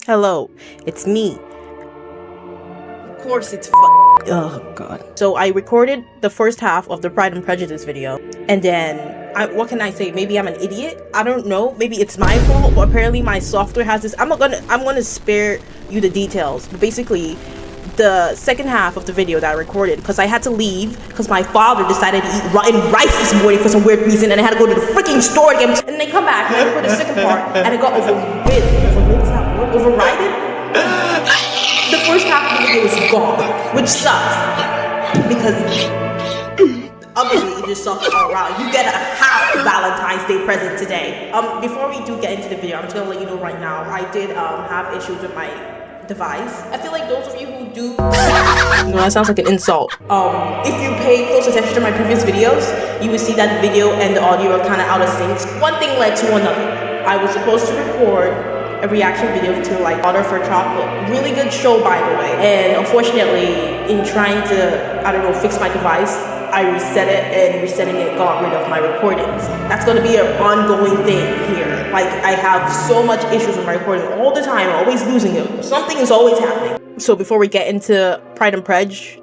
Hello, it's me. Of course it's oh god. So I recorded the first half of the Pride and Prejudice video, and then what can I say? Maybe I'm an idiot? I don't know. Maybe it's my fault, but apparently my software has this. I'm gonna spare you the details, but basically the second half of the video that I recorded, because I had to leave because my father decided to eat rotten rice this morning for some weird reason, and I had to go to the freaking store again, and then come back and I recorded the second part, and it got overridden. The first half of the video is gone, which sucks, because obviously it just sucks all around. You get a half Valentine's Day present today. Before we do get into the video, I'm just gonna let you know right now, I did have issues with my device. I feel like those of you who do no, that sounds like an insult. If you pay close attention to my previous videos, you will see that the video and the audio are kind of out of sync. One thing led to another. I was supposed to record a reaction video to like Water for Chocolate. Really good show, by the way. And unfortunately, in trying to, I don't know, fix my device, I reset it, and resetting it got rid of my recordings. That's gonna be an ongoing thing here. Like, I have so much issues with my recording all the time, always losing it. Something is always happening. So before we get into Pride and Prej,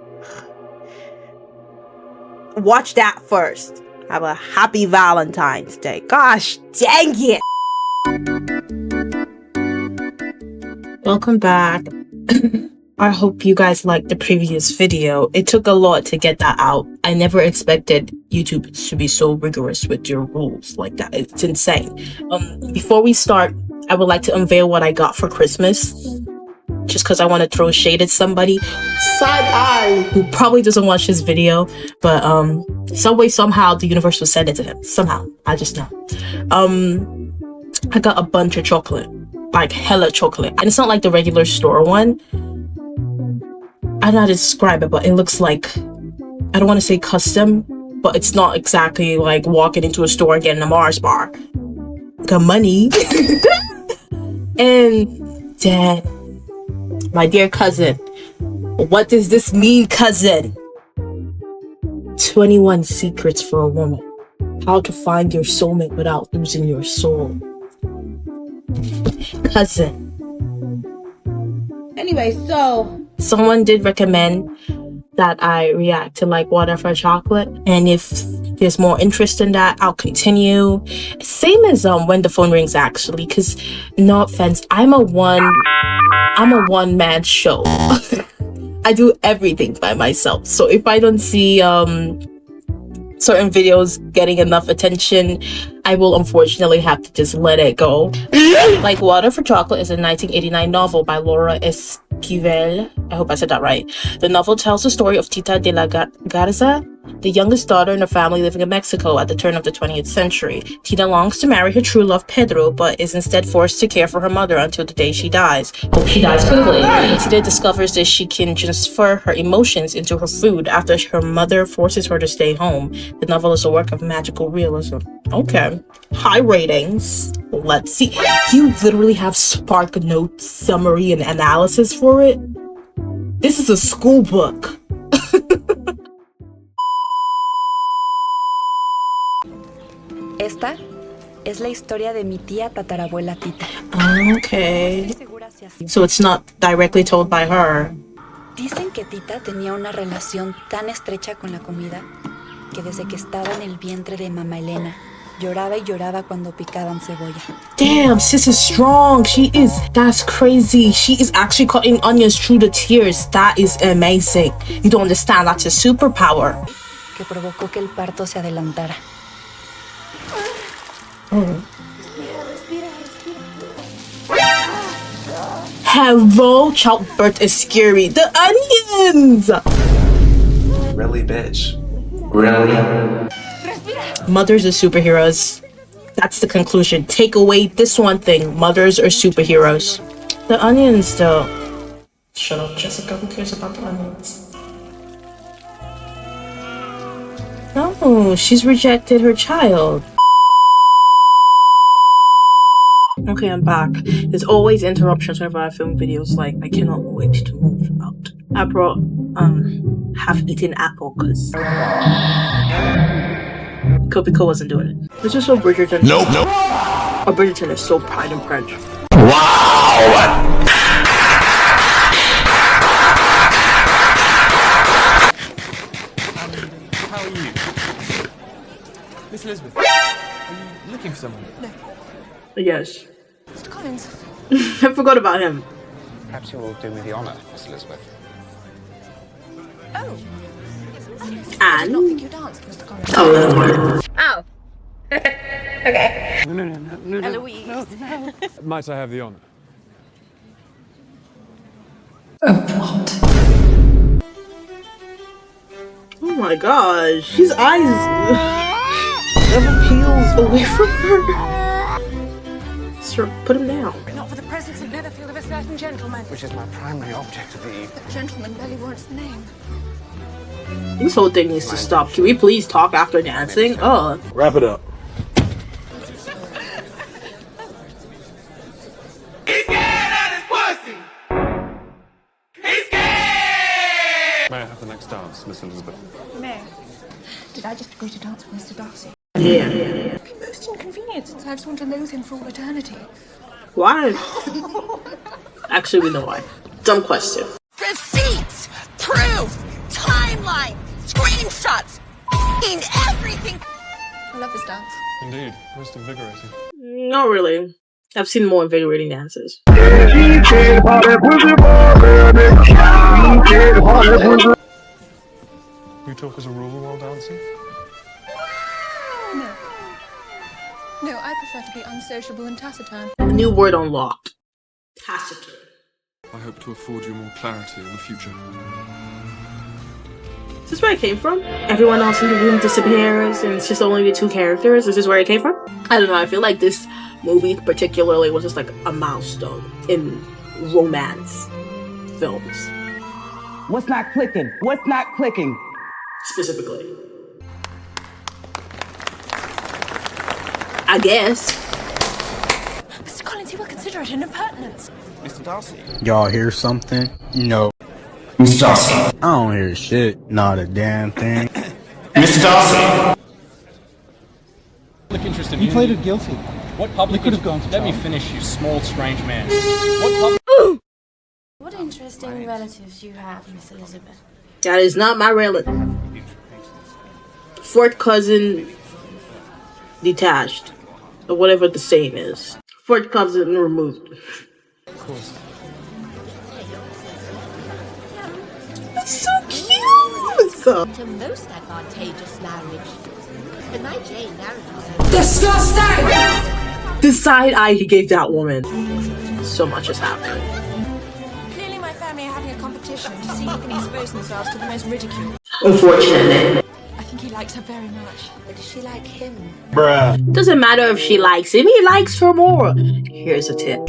watch that first. Have a happy Valentine's Day. Gosh dang it. Welcome back. I hope you guys liked the previous video. It took a lot to get that out. I never expected YouTube to be so rigorous with your rules like that. It's insane. Before we start, I would like to unveil what I got for Christmas. Just because I want to throw shade at somebody. Side-eye! Who probably doesn't watch this video. But some way, somehow, the universe will send it to him. Somehow. I just know. I got a bunch of chocolate. Like hella chocolate. And it's not like the regular store one. I don't know how to describe it, but it looks like, I don't want to say custom, but it's not exactly like walking into a store and getting a Mars bar. Got money. And Dad, my dear cousin, what does this mean, cousin? 21 secrets for a woman. How to find your soulmate without losing your soul. Cousin. Anyway, so someone did recommend that I react to like Water for Chocolate, and if there's more interest in that, I'll continue. Same as when the phone rings, actually, because no offense, I'm a one-man show. I do everything by myself, so if I don't see certain videos getting enough attention, I will unfortunately have to just let it go. Like Water for Chocolate is a 1989 novel by Laura Esquivel. I hope I said that right. The novel tells the story of Tita de la Garza, the youngest daughter in a family living in Mexico at the turn of the 20th century. Tita longs to marry her true love Pedro, but is instead forced to care for her mother until the day she dies. Hope she dies quickly. Tita discovers that she can transfer her emotions into her food after her mother forces her to stay home. The novel is a work of magical realism. Okay. High ratings. Let's see. You literally have Spark Notes, summary, and analysis for it? This is a school book. Esta es la historia de mi tía tatarabuela Tita. Okay. So it's not directly told by her. Dicen que Tita tenía una relación tan estrecha con la comida que desde que estaba en el vientre de mamá Elena lloraba y lloraba cuando picaban cebolla. Damn, sis is strong. She is. That's crazy. She is actually cutting onions through the tears. That is amazing. You don't understand. That's a superpower. Que provocó que el parto se adelantara. Hello, childbirth is scary. The onions! Really, bitch? Really? Mothers are superheroes. That's the conclusion. Take away this one thing. Mothers are superheroes. The onions, though. Shut up, Jessica. Who cares about the onions? No, she's rejected her child. Okay, I'm back. There's always interruptions whenever I film videos. Like, I cannot wait to move out. I brought half-eaten apple because Kopiko wasn't doing it. This is so Bridgerton. Nope. Oh, Bridgerton is so Pride and Prej. Wow! How are you? Miss Elizabeth, are you looking for someone? No. Yes. Mr. Collins. I forgot about him. Perhaps you will do me the honor, Miss Elizabeth. Oh. I And did not think you danced, Mr. Collins. oh, Oh. Okay. No. Eloise. Might I have the honor? oh my gosh, his eyes never peels away from her. Sir, put him down. Not for the presence in Netherfield of a certain gentleman. Which is my primary object of the evening. That gentleman barely warrants the name. This whole thing needs to stop. Can we please talk after dancing? Oh. Wrap it up. May I have the next dance, Miss Elizabeth? May. Did I just agree to dance with Mr. Darcy? Yeah. It'd be most inconvenient since I've sworn to loathe him for all eternity. Why? Actually, we know why. Dumb question. Receipts! Proof! Timeline! Screenshots! In everything! I love this dance. Indeed, most invigorating. Not really. I've seen more invigorating dances. You talk as a rule while dancing? No. No, I prefer to be unsociable and taciturn. New word unlocked. Taciturn. I hope to afford you more clarity in the future. Is this where it came from? Everyone else in the room disappears and it's just only the two characters? Is this where it came from? I don't know, I feel like this movie particularly was just like a milestone in romance films. What's not clicking? What's not clicking? Specifically. I guess. Mr. Collins, you will consider it an impertinence. Mr. Darcy. Y'all hear something? No. Mr. Darcy. I don't hear shit. Not a damn thing. Mr. Darcy. Public interest in He pleaded guilty. What public He could have gone to Let me trial. finish, you small, strange man. What public... What interesting relatives you have, Miss Elizabeth. That is not my relative. Fourth cousin detached. Or whatever the saying is. Fourth cousin removed. Of course. That's so cute! So. To most advantageous marriage. And my Jane Disgusting! The side eye he gave that woman. So much is happening. Clearly my family are having a competition to see who can expose themselves to the most ridicule. Unfortunately. I think he likes her very much. But does she like him? Doesn't matter if she likes him, he likes her more. Here's a tip.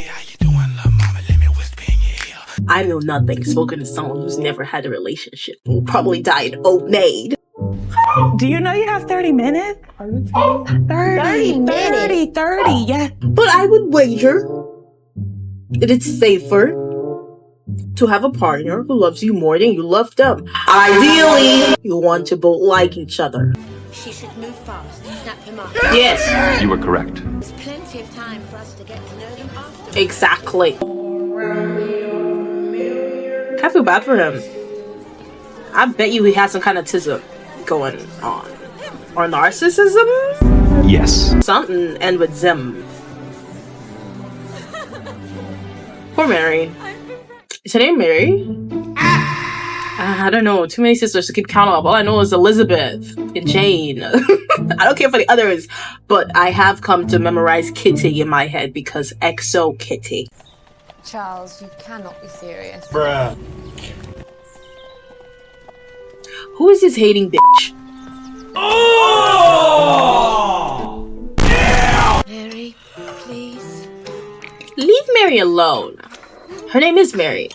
I know nothing. Spoken to someone who's never had a relationship. Will probably die in old maid. Do you know you have 30 minutes? 30 minutes, yeah. But I would wager that it's safer to have a partner who loves you more than you love them. Ideally, you want to both like each other. She should move fast, snap him up. Yes, You were correct. There's plenty of time for us to get to know them after. exactly. I feel bad for him. I bet you he has some kind of tism going on. Or narcissism? Yes. Something end with Zim. Poor Mary. Is her name Mary? I don't know. Too many sisters to keep count of. All I know is Elizabeth and Jane. I don't care for the others, but I have come to memorize Kitty in my head because XO Kitty. Charles, you cannot be serious. Who is this hating bitch? Mary, please. Leave Mary alone. Her name is Mary.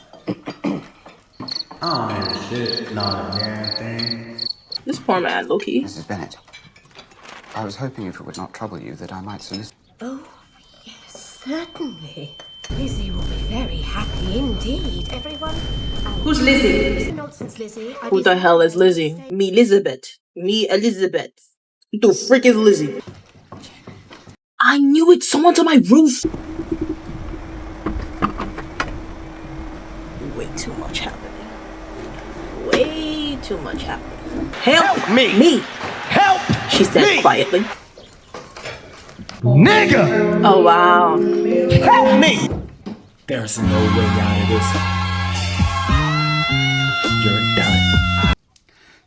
I don't hear shit. Not a damn thing. This poor man, low-key. Mrs. Bennet. I was hoping if it would not trouble you that I might solicit. Oh, yes, certainly. Lizzie will be very happy indeed. Everyone. Who's Lizzie? Nonsense, Lizzie. Who the hell is Lizzie? Me, Elizabeth. Me, Elizabeth. Who the frick is Lizzie? I knew it! Someone's on my roof! too much happening. Way too much happening. Help me! Help! She said quietly. Nigga! Oh wow. Help me! There's no way out of this. You're done.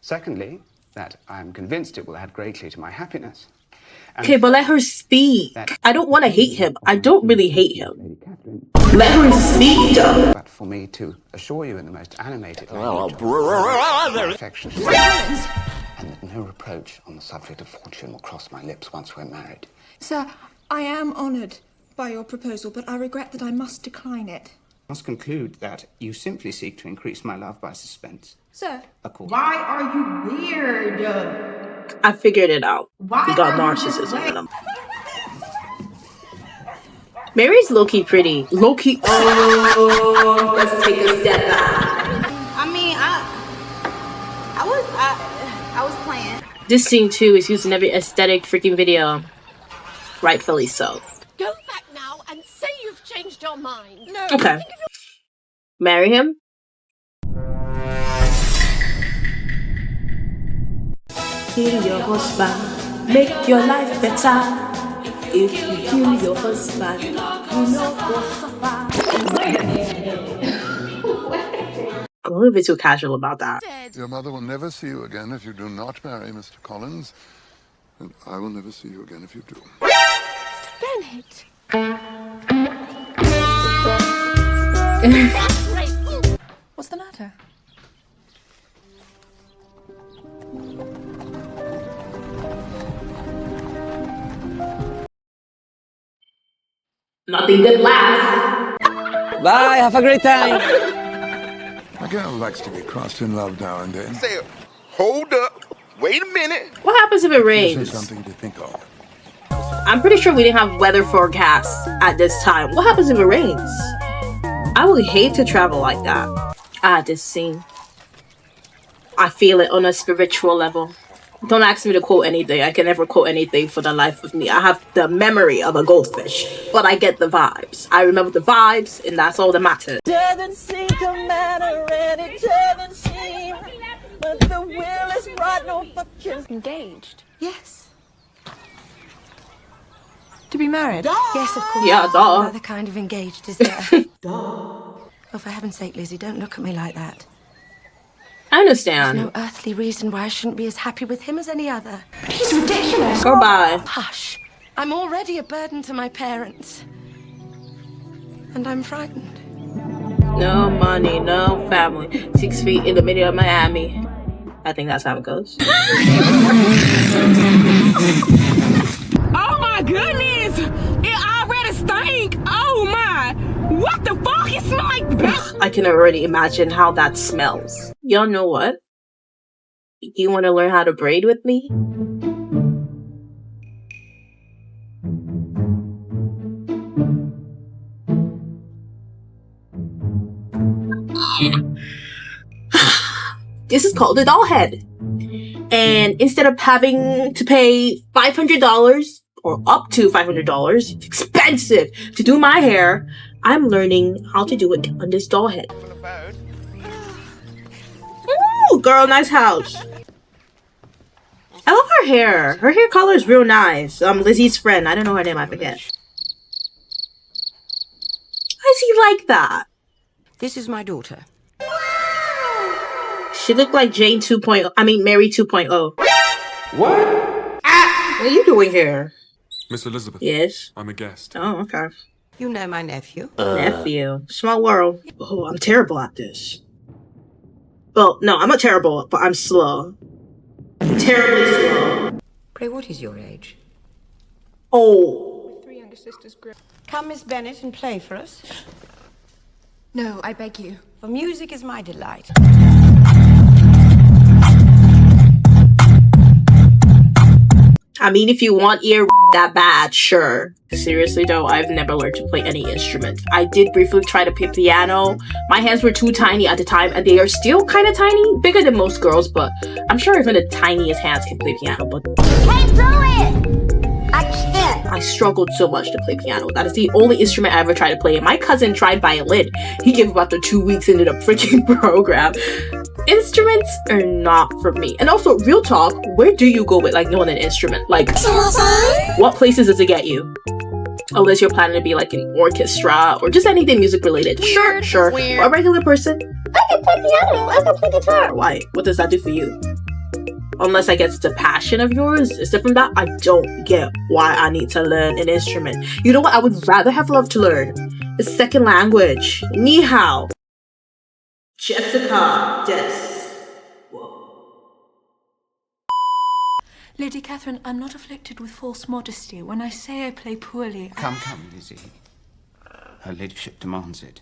Secondly, that I'm convinced it will add greatly to my happiness. And Okay, but let her speak. I don't want to hate him. I don't really hate him. Let her speak, though. But for me to assure you in the most animated language, affection, and that no reproach on the subject of fortune will cross my lips once we're married. Sir, I am honoured by your proposal, but I regret that I must decline it. I must conclude that you simply seek to increase my love by suspense. Sir. Why are you weird? I figured it out. Why He got are you narcissism in him. Mary's low-key pretty. Low-key. Oh, let's take a step back. I mean, I was playing. This scene too is used in every aesthetic freaking video. Rightfully so. Go back now and say you've changed your mind. No. Okay. Marry him? Kill your husband, make your life better. If you kill your husband, you know go suffer. I'm a little bit too casual about that. Your mother will never see you again if you do not marry Mr. Collins, and I will never see you again if you do. Bennett. What's the matter? Nothing good lasts. Bye, have a great time. A girl likes to be crossed in love now and then. Say, hold up, wait a minute. What happens if it This is rains? something to think of. I'm pretty sure we didn't have weather forecasts at this time. What happens if it rains? I would hate to travel like that. This scene. I feel it on a spiritual level. Don't ask me to quote anything. I can never quote anything for the life of me. I have the memory of a goldfish, but I get the vibes. I remember the vibes, and that's all that matters. Doesn't seem to matter, and it doesn't seem. But the will is right, no fucking. Engaged? Yes. To be married? Yes, of course. Yeah, duh. What other kind of engaged is there? Duh. Oh, for heaven's sake, Lizzie, don't look at me like that. I understand. No earthly reason why I shouldn't be as happy with him as any other. But he's ridiculous. Go bye. Hush. I'm already a burden to my parents. And I'm frightened. No money, no family. 6 feet in the middle of Miami. I think that's how it goes. Oh my goodness! It already stink! Oh my! What the fuck? It smells like... I can already imagine how that smells. Y'all know what? You want to learn how to braid with me? This is called a doll head. And instead of having to pay $500 or up to $500, it's expensive to do my hair, I'm learning how to do it on this doll head. Ooh, girl, nice house. I love her hair. Her hair color is real nice. Lizzie's friend. I don't know her name. I forget. Why is he like that? This is my daughter. She looked like Jane 2.0. I mean, Mary 2.0. What? Ah! What are you doing here? Miss Elizabeth. Yes. I'm a guest. Oh, okay. You know my nephew? Nephew. Small world. Oh, I'm terrible at this. Well, no, I'm not terrible, but I'm slow. I'm terribly slow. Pray, what is your age? Oh. 3 younger sisters. Come, Miss Bennett, and play for us. No, I beg you. For music is my delight. I mean, if you want ear that bad, sure. Seriously though, I've never learned to play any instrument. I did briefly try to play piano. My hands were too tiny at the time, and they are still kind of tiny, bigger than most girls, but I'm sure even the tiniest hands can play piano, but Can't do it! I can't. I struggled so much to play piano. That is the only instrument I ever tried to play. And my cousin tried violin. He gave up after 2 weeks and did a freaking program. Instruments are not for me. And also, real talk, where do you go with like knowing an instrument? Like, what places does it get you? Unless you're planning to be like an orchestra or just anything music related. Sure. Or a regular person, I can play piano, I can play guitar. Why? What does that do for you? Unless I guess it's a passion of yours. Except from that, I don't get why I need to learn an instrument. You know what I would rather have loved to learn? A second language. Ni hao. Jessica. Yes. Whoa. Lady Catherine, I'm not afflicted with false modesty when I say I play poorly. Come, Lizzie. Her ladyship demands it.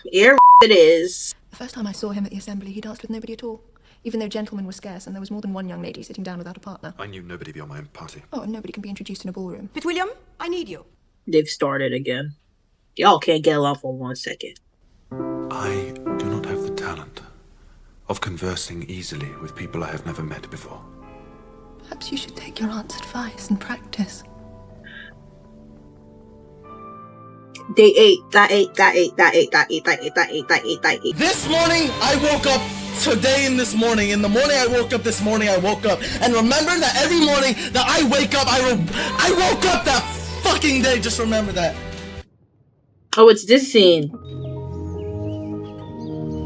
Here it is. The first time I saw him at the assembly, he danced with nobody at all. Even though gentlemen were scarce and there was more than one young lady sitting down without a partner. I knew nobody beyond my own party. Oh, and nobody can be introduced in a ballroom. But William, I need you. They've started again. Y'all can't get along for 1 second. I do not have the talent of conversing easily with people I have never met before. Perhaps you should take your aunt's advice and practice. They ate. This morning, I woke up today and this morning. In the morning, I woke up this morning, I woke up. And remember that every morning that I wake up, I woke up that fucking day. Just remember that. Oh, it's this scene.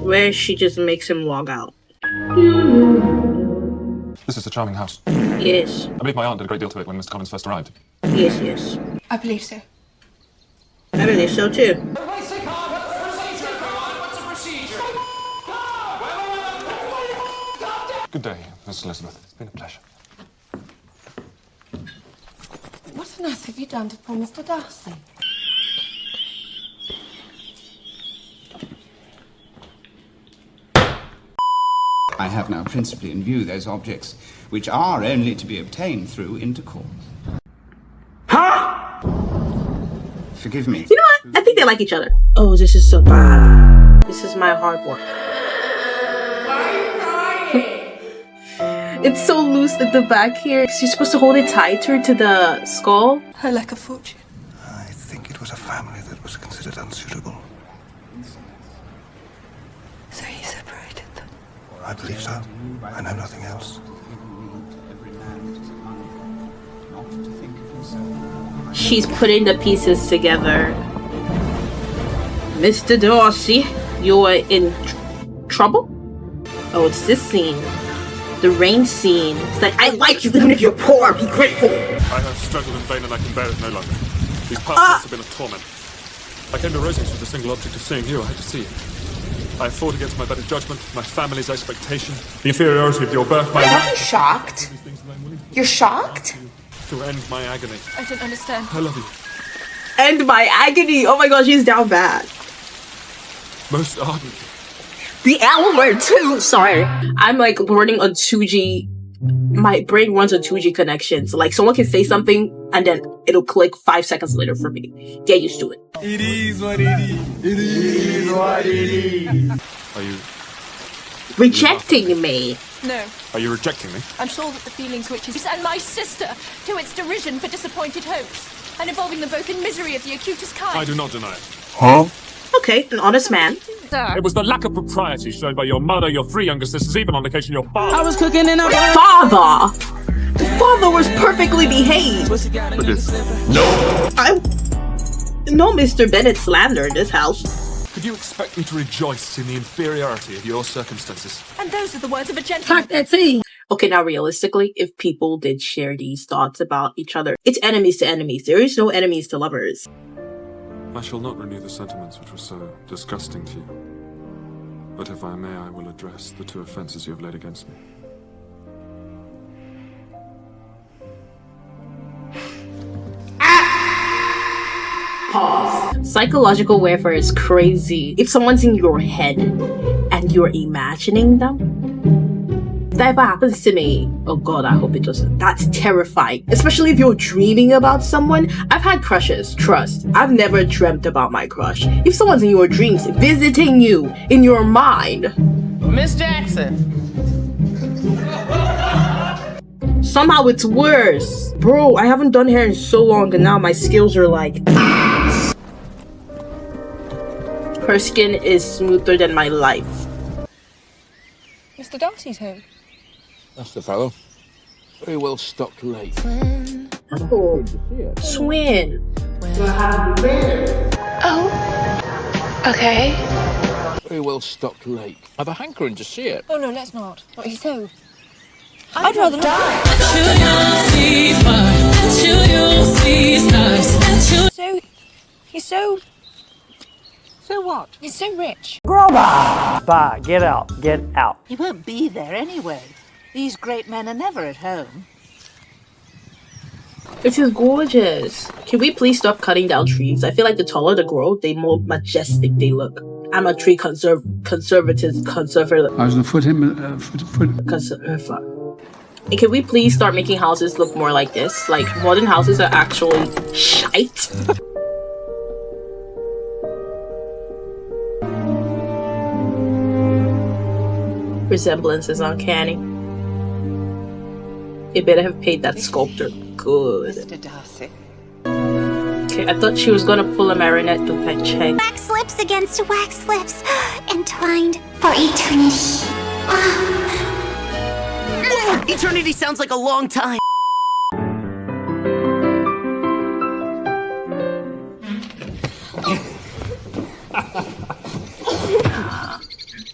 Where she just makes him log out. This is a charming house. Yes. I believe my aunt did a great deal to it when Mr. Collins first arrived. Yes. I believe so. I believe so too. Good day, Miss Elizabeth. It's been a pleasure. What on earth have you done to poor Mr. Darcy? I have now principally in view those objects which are only to be obtained through intercourse. Huh? Forgive me. You know what? I think they like each other. Oh, this is so bad. This is my hard work. It's so loose at the back here. You're supposed to hold it tighter to the skull. Her lack of fortune. I think it was a family that was considered unsuitable. So he separated them. I believe so. I know nothing else. She's putting the pieces together. Mr. Darcy, you're in trouble? Oh, it's this scene. The rain scene. It's like, I like you even if you're poor. Be grateful. I have struggled in vain and I can bear it no longer. These past months have been a torment. I came to Rosings with the single object of seeing you. I had to see you. I have fought against my better judgment, my family's expectation, the inferiority of your birth, my Are you shocked? You're shocked? To end my agony. I don't understand. I love you. End my agony. Oh my gosh, she's down bad. Most ardently. The L word too. Sorry. I'm like running on 2G. My brain runs on 2G connections. Like someone can say something and then it'll click 5 seconds later for me. Get used to it. It is what it is. It is what it is. Are you rejecting me? No. Are you rejecting me? I'm sure that the feelings which is and my sister to its derision for disappointed hopes and involving them both in misery of the acutest kind. I do not deny it. Huh? Okay, an honest man. It was the lack of propriety shown by your mother, your 3 younger sisters, even on occasion your father. I was cooking in a father. The father was perfectly behaved. But this. No Mr. Bennett slander in this house. Could you expect me to rejoice in the inferiority of your circumstances? And those are the words of a gentleman. Okay, now realistically, if people did share these thoughts about each other, it's enemies to enemies. There is no enemies to lovers. I shall not renew the sentiments which were so disgusting to you. But if I may, I will address the 2 offences you have laid against me. Pause. Psychological warfare is crazy. If someone's in your head and you're imagining them, if that ever happens to me, oh god, I hope it doesn't. That's terrifying. Especially if you're dreaming about someone. I've had crushes, trust. I've never dreamt about my crush. If someone's in your dreams, visiting you in your mind. Miss Jackson. Somehow it's worse. Bro, I haven't done hair in so long and now my skills are like ass. Her skin is smoother than my life. Mr. Darcy's home. That's the fellow. Very well stocked lake. Oh, Swin. Oh, okay. Very well stocked lake. I've a hankering to see it. Oh no, let's not. Not he's so. I'd rather die. So what? He's so rich. Bye, get out, get out. He won't be there anyway. These great men are never at home. This is gorgeous. Can we please stop cutting down trees? I feel like the taller they grow, the more majestic they look. I'm a tree conservative. I was going to foot him. And can we please start making houses look more like this? Like, modern houses are actually shite. Resemblance is uncanny. You better have paid that sculptor good. Mr. Darcy. Okay, I thought she was gonna pull a marionette to pet check. Wax lips against wax lips, entwined for eternity. Eternity sounds like a long time.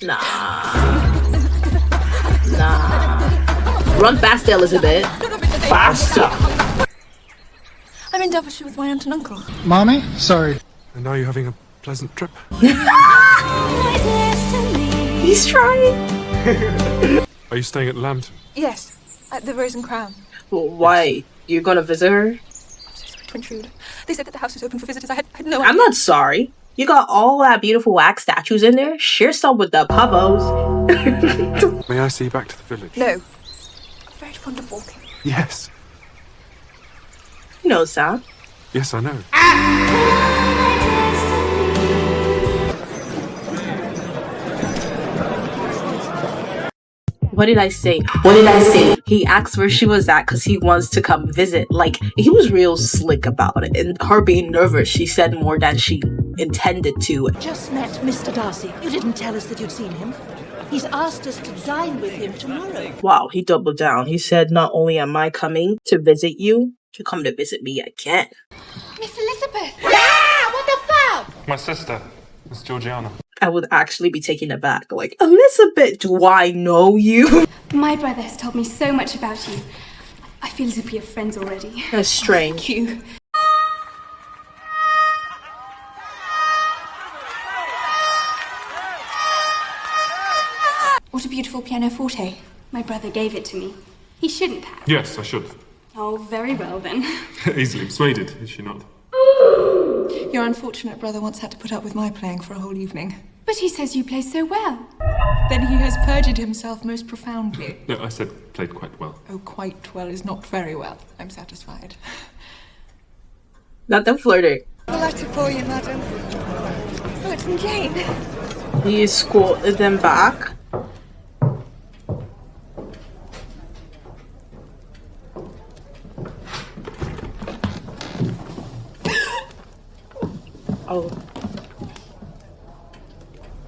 Nah. Run faster, Elizabeth. Faster. I'm in Devonshire with my aunt and uncle. Mommy? Sorry. And are you having a pleasant trip? He's trying. Are you staying at Lambton? Yes, at the Rose and Crown. Well, why? You're gonna visit her? I'm so sorry to intrude. They said that the house was open for visitors. I had no idea. I'm not sorry. You got all that beautiful wax statues in there. Share some with the pavos. May I see you back to the village? No. I'm very fond of walking. Yes. You know, Sam. Yes, I know. What did I say? What did I say? He asked where she was at because he wants to come visit. Like, he was real slick about it. And her being nervous, she said more than she intended to. Just met Mr. Darcy. You didn't tell us that you'd seen him. He's asked us to dine with him tomorrow. Wow, he doubled down. He said, not only am I coming to visit you, you come to visit me again. Miss Elizabeth! Ah, what the fuck? My sister, Miss Georgiana. I would actually be taken aback. Like, Elizabeth, do I know you? My brother has told me so much about you. I feel as if we are friends already. That's strange. Thank you. What a beautiful pianoforte. My brother gave it to me. He shouldn't have. Yes, I should. Oh, very well then. Easily persuaded, is she not? Your unfortunate brother once had to put up with my playing for a whole evening. But he says you play so well. Then he has perjured himself most profoundly. No, I said played quite well. Oh, quite well is not very well. I'm satisfied. Not them flirting. A letter for you, madam. Oh, it's from Jane. He escorted them back. Oh.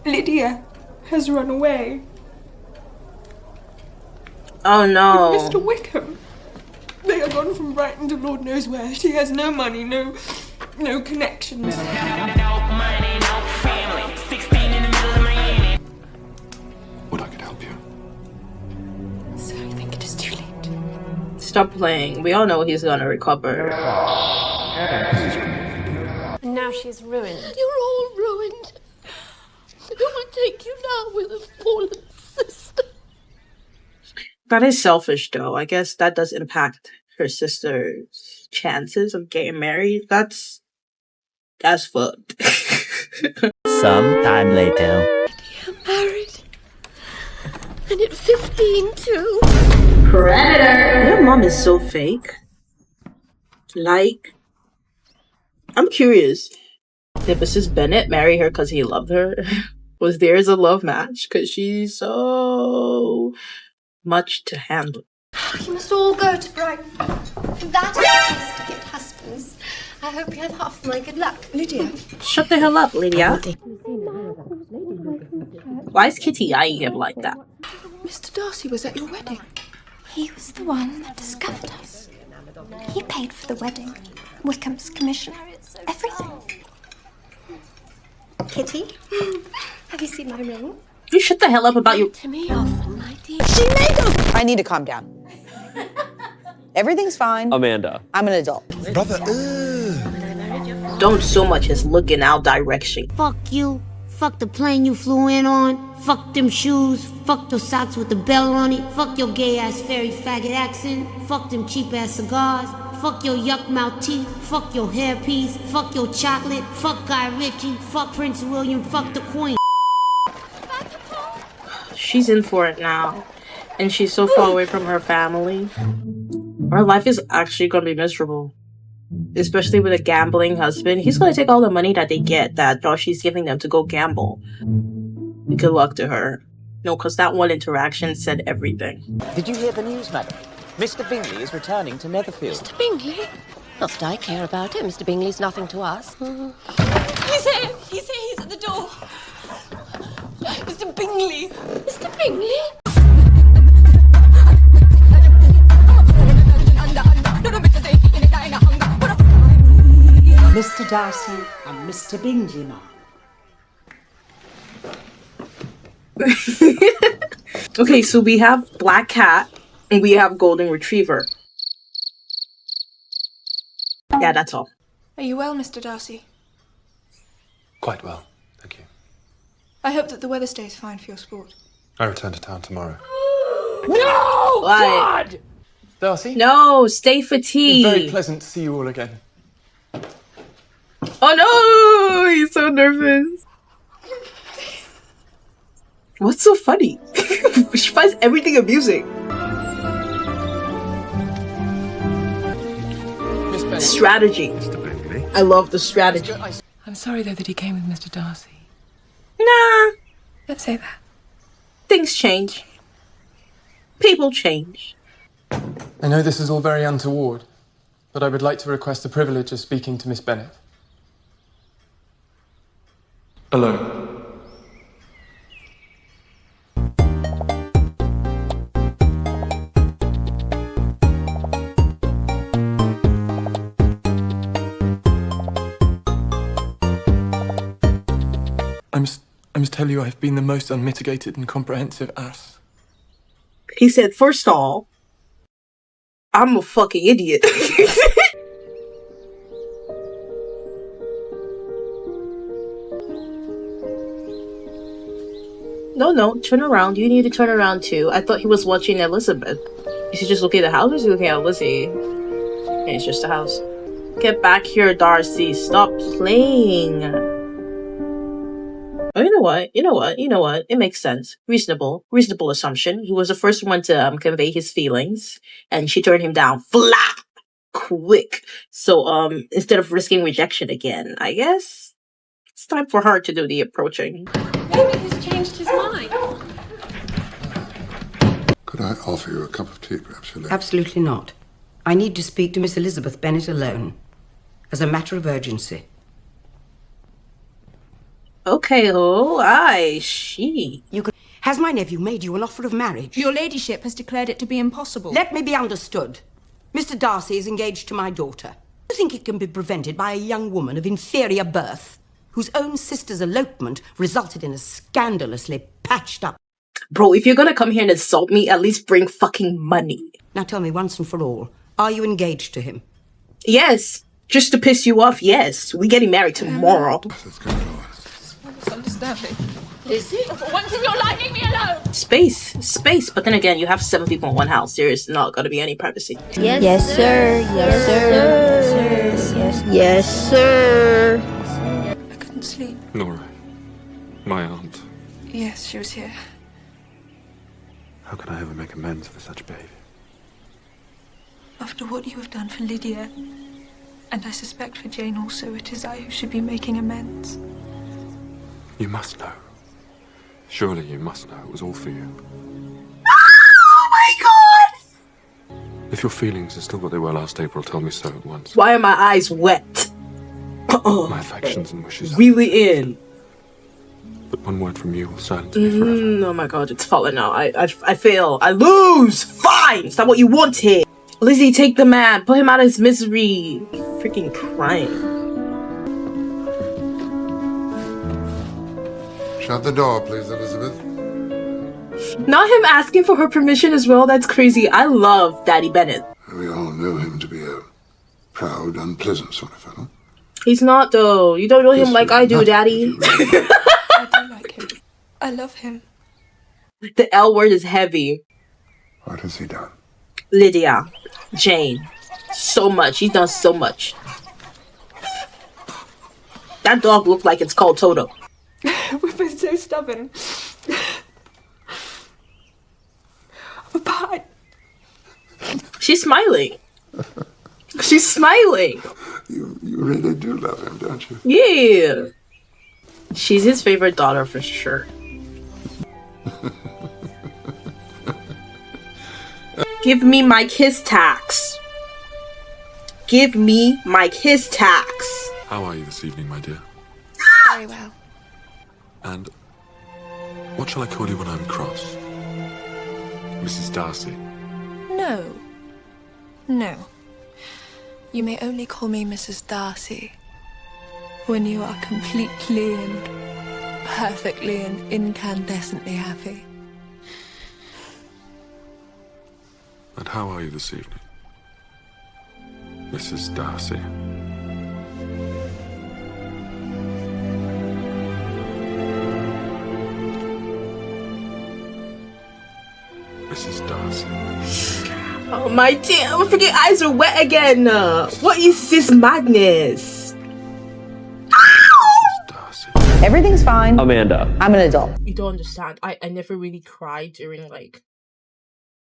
Lydia has run away. Oh no. With Mr. Wickham. They are gone from Brighton to Lord knows where. She has no money, no connections. Would I could help you? So I think it is too late. Stop playing. We all know he's gonna recover. And now she's ruined. You're all ruined. Who will take you now with a fallen sister? That is selfish though. I guess that does impact her sister's chances of getting married. That's fucked. Sometime later. You're married. And at 15 too. Predator. Your mom is so fake. Like, I'm curious. Did Mrs. Bennett marry her because he loved her? Was theirs a love match? Because she's so much to handle. You must all go to Brighton. That is a place to get husbands. I hope you have half my good luck. Lydia. Shut the hell up, Lydia. Why is Kitty eyeing him like that? Mr. Darcy was at your wedding. He was the one that discovered us. He paid for the wedding, Wickham's commission, everything. Kitty, have you seen my ring? You shut the hell up about your... To me often, my dear. She made us. I need to calm down. Everything's fine. Amanda. I'm an adult. Brother, Don't so much as look in our direction. Fuck you. Fuck the plane you flew in on. Fuck them shoes. Fuck those socks with the bell on it. Fuck your gay ass fairy faggot accent. Fuck them cheap ass cigars. Fuck your yuck mouth teeth. Fuck your hairpiece. Fuck your chocolate. Fuck Guy Ritchie. Fuck Prince William. Fuck the Queen. She's in for it now. And she's so far away from her family. Her life is actually gonna be miserable. Especially with a gambling husband. He's gonna take all the money that they get that Darcy's giving them to go gamble. Good luck to her. No, because that one interaction said everything. Did you hear the news, madam? Mr. Bingley is returning to Netherfield. Mr. Bingley? Not that I care about it. Mr. Bingley's nothing to us. He's here! He's here! He's at the door! Mr. Bingley! Mr. Bingley? Mr. Darcy and Mr. Bingley, ma'am. Okay, so we have Black Cat and we have Golden Retriever. Yeah, that's all. Are you well, Mr. Darcy? Quite well, thank you. I hope that the weather stays fine for your sport. I return to town tomorrow. No! God! Darcy? No, stay for tea. It's very pleasant to see you all again. Oh no! He's so nervous. What's so funny? She finds everything amusing. Strategy. I love the strategy. I'm sorry, though, that he came with Mr. Darcy. Nah. Don't say that. Things change. People change. I know this is all very untoward, but I would like to request the privilege of speaking to Miss Bennet. Alone. I must tell you I've been the most unmitigated and comprehensive ass. He said, first of all, I'm a fucking idiot. No, turn around. You need to turn around too. I thought he was watching Elizabeth. Is he just looking at the house or is he looking at Lizzie? Okay, it's just a house. Get back here, Darcy. Stop playing. Oh, you know what? It makes sense. Reasonable assumption. He was the first one to convey his feelings, and she turned him down flat, quick. So instead of risking rejection again, I guess it's time for her to do the approaching. Maybe he's changed his mind. Could I offer you a cup of tea, perhaps, Helene? Absolutely not. I need to speak to Miss Elizabeth Bennet alone, as a matter of urgency. Okay, oh, aye, she. Has my nephew made you an offer of marriage? Your ladyship has declared it to be impossible. Let me be understood. Mr. Darcy is engaged to my daughter. Do you think it can be prevented by a young woman of inferior birth, whose own sister's elopement resulted in a scandalously patched up... Bro, if you're gonna come here and insult me, at least bring fucking money. Now tell me once and for all, are you engaged to him? Yes. Just to piss you off, yes. We're getting married tomorrow. Misunderstanding. Is it? For once in your life, leave me alone! Space. But then again, you have 7 people in one house. There is not gonna be any privacy. Yes, sir. Yes, sir. Yes, sir. I couldn't sleep. Laura, my aunt. Yes, she was here. How can I ever make amends for such behavior? After what you have done for Lydia, and I suspect for Jane also, it is I who should be making amends. You must know. Surely you must know it was all for you. Oh my god! If your feelings are still what they were last April, tell me so at once. Why are my eyes wet? My affections and wishes. Really in. But one word from you will silence me forever. Oh my god, it's falling out. I fail. I lose! Fine! Is that what you wanted? Lizzie, take the man. Put him out of his misery. Freaking crying. Shut the door, please, Elizabeth. Not him asking for her permission as well. That's crazy. I love Daddy Bennett. We all know him to be a proud, unpleasant sort of fellow. He's not though. You don't know him like I do, Daddy. I do like him. I love him. The L word is heavy. What has he done? Lydia. Jane. So much. He's done so much. That dog looked like it's called Toto. We've been so stubborn. But she's smiling. She's smiling. You really do love him, don't you? Yeah. She's his favorite daughter for sure. Give me my kiss tax. Give me my kiss tax. How are you this evening, my dear? very well. And what shall I call you when I'm cross? Mrs. Darcy. No. No. You may only call me Mrs. Darcy when you are completely and perfectly and incandescently happy. And how are you this evening, Mrs. Darcy? Mrs. Darcy. Oh my damn, freaking eyes are wet again. What is this madness? Everything's fine. Amanda. I'm an adult. You don't understand. I never really cried during like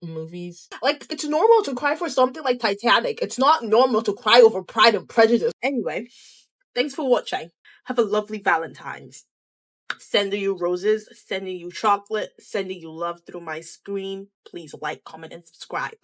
movies. Like, it's normal to cry for something like Titanic. It's not normal to cry over Pride and Prejudice. Anyway, thanks for watching. Have a lovely Valentine's. Sending you roses, sending you chocolate, sending you love through my screen. Please like, comment, and subscribe.